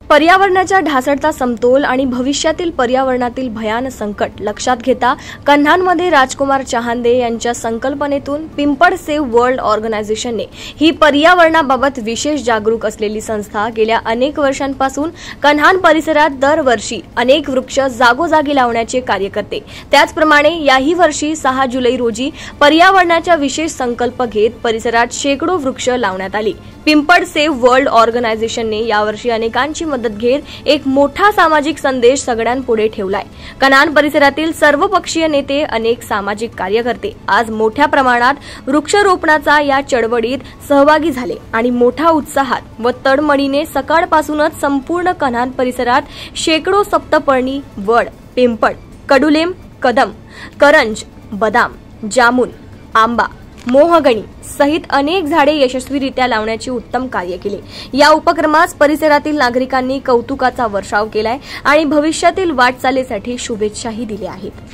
पर्यावरणाच्या ढासळता समतोल आणि भविष्यातील पर्यावरणातील भयान संकट लक्षात घेता कन्हानमध्ये राजकुमार चहांदे यांच्या संकल्पनेतून पिंपळ सेव्ह वर्ल्ड ऑर्गनायझेशनने ही पर्यावरणाबाबत विशेष जागरूक असलेली संस्था गेल्या अनेक वर्षांपासून कन्हान परिसरात दरवर्षी अनेक वृक्ष जागोजागी लावण्याचे कार्य करते। त्याचप्रमाणे याही वर्षी 6 जुलै रोजी पर्यावरणाचा विशेष संकल्प घेत परिसरात शेकडो वृक्ष लावण्यात आली। पिंपळ सेव्ह वर्ल्ड ऑर्गनायझेशनने यावर्षी अनेकांची मदत घेत एक मोठा सामाजिक संदेश सगळ्यांपुढे ठेवलाय। कन्हान परिसरातील सर्वपक्षीय नेते, अनेक सामाजिक कार्यकर्ते आज मोठ्या प्रमाणात वृक्षारोपणाचा या चळवळीत सहभागी झाले आणि मोठ्या उत्साहात व तडमडीने सकाळपासूनच संपूर्ण कन्हान परिसरात शेकडो सप्तपर्णी, वड, पिंपळ, कडुलिंब, कदम, करंज, बदाम, जामुन, आंबा, मोहगणी सहित अनेक झाडे यशस्वीरित्या लावण्याचे उत्तम कार्य केले। या उपक्रमास परिसरातील नागरिकांनी कौतुकाचा वर्षाव केलाय आणि भविष्यातील वाटचालीसाठी शुभेच्छाही दिल्या आहेत।